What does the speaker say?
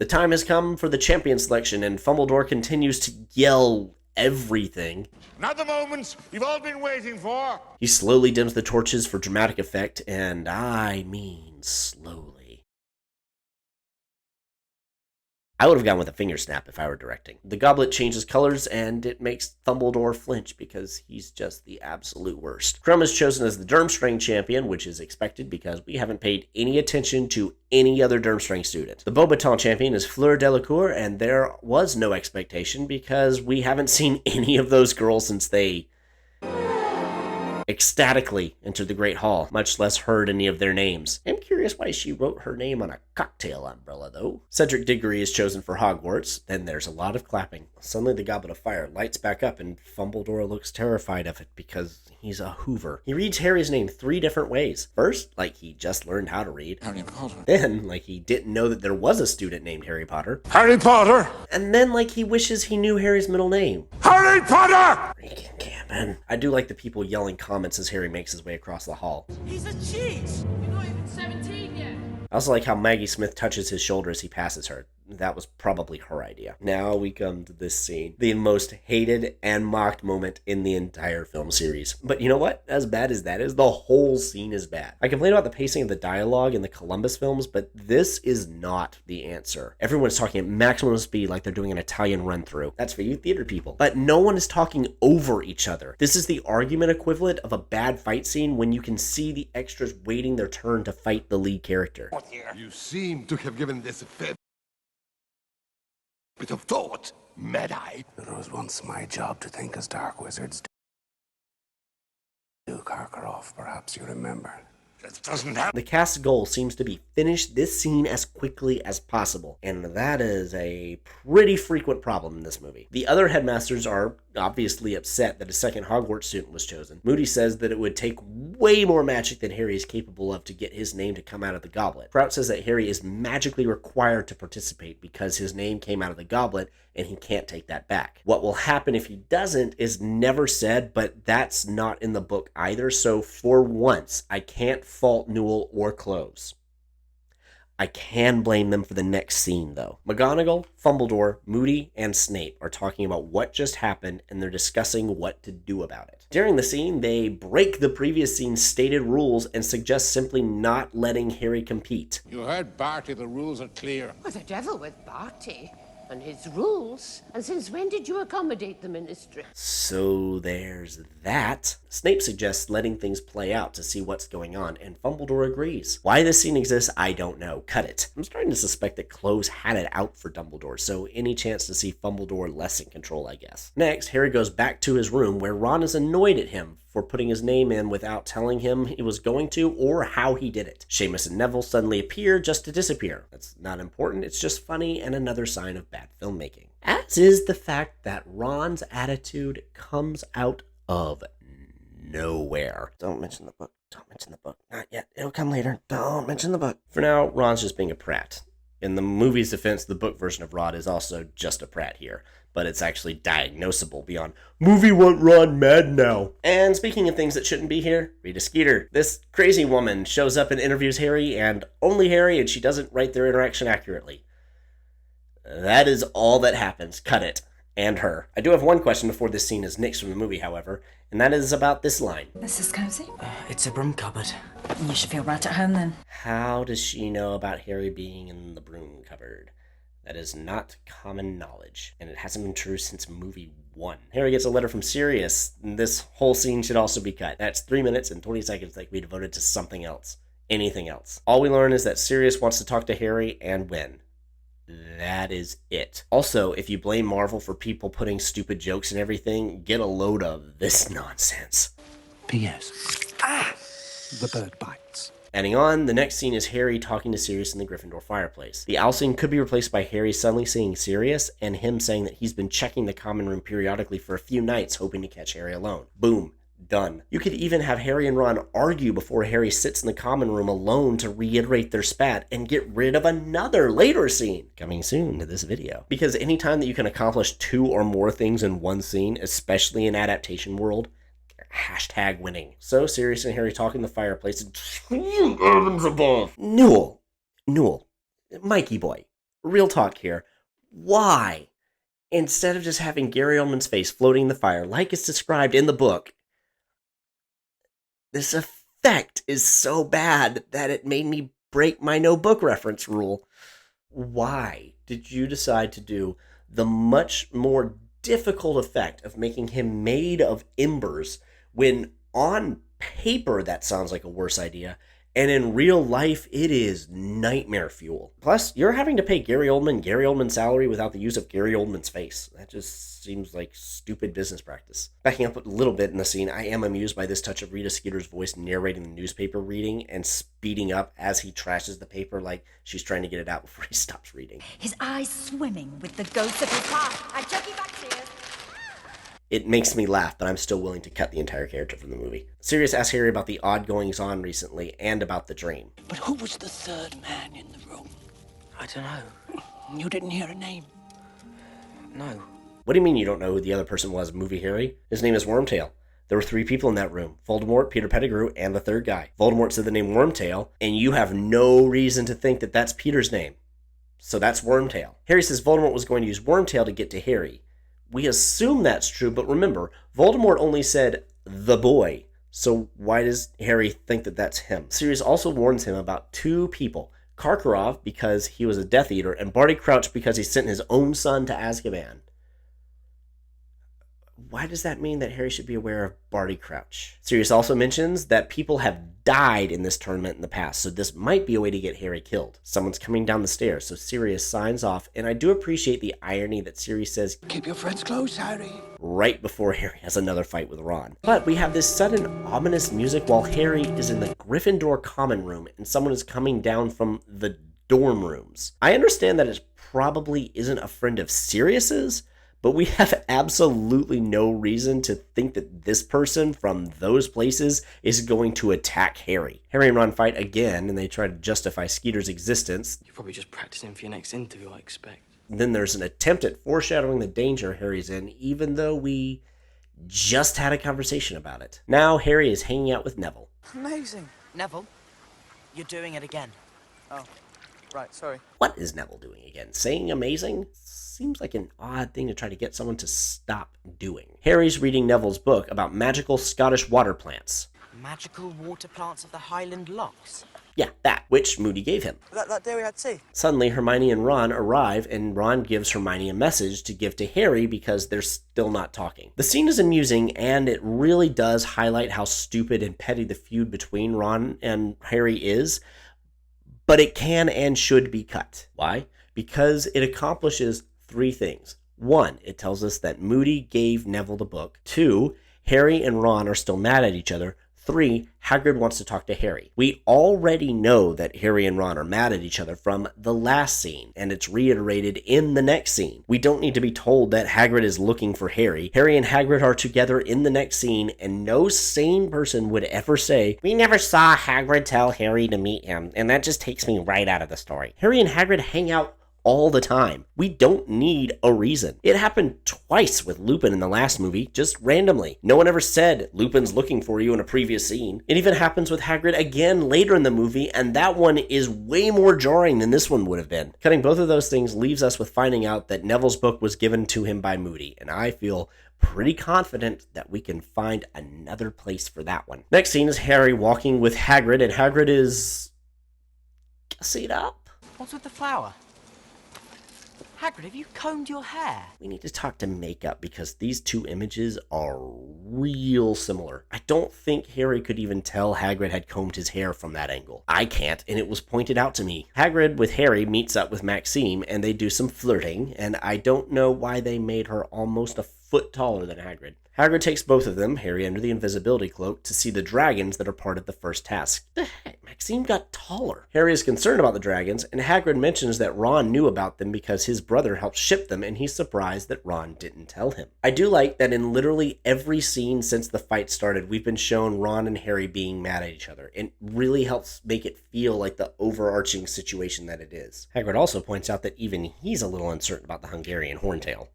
The time has come for the champion selection, and Fumbledore continues to yell everything. Not the moments you've all been waiting for. He slowly dims the torches for dramatic effect, and I mean slowly. I would have gone with a finger snap if I were directing. The goblet changes colors, and it makes Dumbledore flinch because he's just the absolute worst. Krum is chosen as the Durmstrang champion, which is expected because we haven't paid any attention to any other Durmstrang student. The Beauxbaton champion is Fleur Delacour, and there was no expectation because we haven't seen any of those girls since they ecstatically entered the Great Hall, much less heard any of their names. I'm curious why she wrote her name on a cocktail umbrella, though. Cedric Diggory is chosen for Hogwarts, then there's a lot of clapping. Suddenly the Goblet of Fire lights back up, and Fumbledore looks terrified of it because he's a Hoover. He reads Harry's name 3 different ways. First, like he just learned how to read. Harry Potter. Then, like he didn't know that there was a student named Harry Potter. Harry Potter. And then, like he wishes he knew Harry's middle name. Harry Potter! Freaking Gammon. I do like the people yelling comments as Harry makes his way across the hall. He's a cheat! You're not even 17 yet! I also like how Maggie Smith touches his shoulder as he passes her. That was probably her idea. Now we come to this scene. The most hated and mocked moment in the entire film series. But you know what? As bad as that is, the whole scene is bad. I complain about the pacing of the dialogue in the Columbus films, but this is not the answer. Everyone's talking at maximum speed like they're doing an Italian run-through. That's for you theater people. But no one is talking over each other. This is the argument equivalent of a bad fight scene when you can see the extras waiting their turn to fight the lead character. You seem to have given this a fair bit of thought, Mad-Eye. It was once my job to think as dark wizards do. Karkaroff, perhaps you remember. That doesn't happen. The cast's goal seems to be finish this scene as quickly as possible, and that is a pretty frequent problem in this movie. The other headmasters are obviously upset that a second Hogwarts student was chosen. Moody says that it would take way more magic than Harry is capable of to get his name to come out of the goblet. Prout says that Harry is magically required to participate because his name came out of the goblet and he can't take that back. What will happen if he doesn't is never said, but that's not in the book either, so for once, I can't fault Newell or Cloves. I can blame them for the next scene, though. McGonagall, Fumbledore, Moody, and Snape are talking about what just happened, and they're discussing what to do about it. During the scene, they break the previous scene's stated rules and suggest simply not letting Harry compete. You heard Barty, the rules are clear. Well, the devil with Barty and his rules. And since when did you accommodate the ministry? So there's that. Snape suggests letting things play out to see what's going on, and Fumbledore agrees. Why this scene exists, I don't know. Cut it. I'm starting to suspect that Cloves had it out for Dumbledore, so any chance to see Fumbledore less in control, I guess. Next, Harry goes back to his room where Ron is annoyed at him for putting his name in without telling him he was going to or how he did it. Seamus and Neville suddenly appear just to disappear. That's not important, it's just funny and another sign of bad filmmaking. As is the fact that Ron's attitude comes out of nowhere. Don't mention the book. Don't mention the book. Not yet. It'll come later. Don't mention the book. For now, Ron's just being a prat. In the movie's defense, the book version of Ron is also just a prat here, but it's actually diagnosable beyond movie want Ron mad now. And speaking of things that shouldn't be here, Rita Skeeter. This crazy woman shows up and interviews Harry, and only Harry, and she doesn't write their interaction accurately. That is all that happens. Cut it. And her. I do have one question before this scene is nixed from the movie, however, and that is about this line. This is cozy. It's a broom cupboard. You should feel right at home then. How does she know about Harry being in the broom cupboard? That is not common knowledge, and it hasn't been true since movie 1. Harry gets a letter from Sirius, and this whole scene should also be cut. That's 3 minutes and 20 seconds that can be devoted to something else. Anything else. All we learn is that Sirius wants to talk to Harry and win. That is it. Also, if you blame Marvel for people putting stupid jokes and everything, get a load of this nonsense. P.S. The bird bites. Adding on, the next scene is Harry talking to Sirius in the Gryffindor fireplace. The owl scene could be replaced by Harry suddenly seeing Sirius and him saying that he's been checking the common room periodically for a few nights hoping to catch Harry alone. Boom. Done. You could even have Harry and Ron argue before Harry sits in the common room alone to reiterate their spat and get rid of another later scene. Coming soon to this video. Because anytime that you can accomplish 2 or more things in one scene, especially in adaptation world, hashtag winning. So Sirius and Harry talk in the fireplace and heavens above. Newell, Mikey boy, Real talk here. Why? Instead of just having Gary Oldman's face floating in the fire, like it's described in the book, this effect is so bad that it made me break my no book reference rule. Why did you decide to do the much more difficult effect of making him made of embers when on paper that sounds like a worse idea, and in real life it is nightmare fuel? Plus, you're having to pay Gary Oldman's salary without the use of Gary Oldman's face. That just seems like stupid business practice. Backing up a little bit in the scene, I am amused by this touch of Rita Skeeter's voice narrating the newspaper reading and speeding up as he trashes the paper like she's trying to get it out before he stops reading. His eyes swimming with the ghosts of his past. I chuck you back tears. It makes me laugh, but I'm still willing to cut the entire character from the movie. Sirius asks Harry about the odd goings-on recently and about the dream. But who was the third man in the room? I don't know. You didn't hear a name. No. What do you mean you don't know who the other person was, movie Harry? His name is Wormtail. There were 3 people in that room. Voldemort, Peter Pettigrew, and the third guy. Voldemort said the name Wormtail, and you have no reason to think that that's Peter's name. So that's Wormtail. Harry says Voldemort was going to use Wormtail to get to Harry. We assume that's true, but remember, Voldemort only said the boy. So why does Harry think that that's him? Sirius also warns him about 2 people. Karkaroff, because he was a Death Eater, and Barty Crouch, because he sent his own son to Azkaban. Why does that mean that Harry should be aware of Barty Crouch? Sirius also mentions that people have died in this tournament in the past, so this might be a way to get Harry killed. Someone's coming down the stairs, so Sirius signs off, and I do appreciate the irony that Sirius says, Keep your friends close, Harry. right before Harry has another fight with Ron. But we have this sudden ominous music while Harry is in the Gryffindor common room and someone is coming down from the dorm rooms. I understand that it probably isn't a friend of Sirius's, but we have absolutely no reason to think that this person from those places is going to attack Harry. Harry and Ron fight again, and they try to justify Skeeter's existence. You're probably just practicing for your next interview, I expect. Then there's an attempt at foreshadowing the danger Harry's in, even though we just had a conversation about it. Now Harry is hanging out with Neville. Amazing. Neville, you're doing it again. Oh, right, sorry. What is Neville doing again? Saying amazing? Seems like an odd thing to try to get someone to stop doing. Harry's reading Neville's book about magical Scottish water plants. Magical water plants of the Highland Lochs. Yeah, that, which Moody gave him. That day we had tea. Suddenly, Hermione and Ron arrive, and Ron gives Hermione a message to give to Harry because they're still not talking. The scene is amusing, and it really does highlight how stupid and petty the feud between Ron and Harry is, but it can and should be cut. Why? Because it accomplishes 3 things. 1, it tells us that Moody gave Neville the book. 2, Harry and Ron are still mad at each other. 3, Hagrid wants to talk to Harry. We already know that Harry and Ron are mad at each other from the last scene, and it's reiterated in the next scene. We don't need to be told that Hagrid is looking for Harry. Harry and Hagrid are together in the next scene, and no sane person would ever say, "We never saw Hagrid tell Harry to meet him," and that just takes me right out of the story. Harry and Hagrid hang out all the time. We don't need a reason. It happened twice with Lupin in the last movie, just randomly. No one ever said, Lupin's looking for you in a previous scene. It even happens with Hagrid again later in the movie, and that one is way more jarring than this one would have been. Cutting both of those things leaves us with finding out that Neville's book was given to him by Moody, and I feel pretty confident that we can find another place for that one. Next scene is Harry walking with Hagrid, and Hagrid is gussied up. What's with the flower? Hagrid, have you combed your hair? We need to talk to makeup because these 2 images are real similar. I don't think Harry could even tell Hagrid had combed his hair from that angle. I can't, and it was pointed out to me. Hagrid with Harry meets up with Maxime, and they do some flirting, and I don't know why they made her almost a foot taller than Hagrid. Hagrid takes both of them, Harry under the invisibility cloak, to see the dragons that are part of the first task. The heck? Maxime got taller. Harry is concerned about the dragons, and Hagrid mentions that Ron knew about them because his brother helped ship them, and he's surprised that Ron didn't tell him. I do like that in literally every scene since the fight started, we've been shown Ron and Harry being mad at each other. It really helps make it feel like the overarching situation that it is. Hagrid also points out that even he's a little uncertain about the Hungarian Horntail.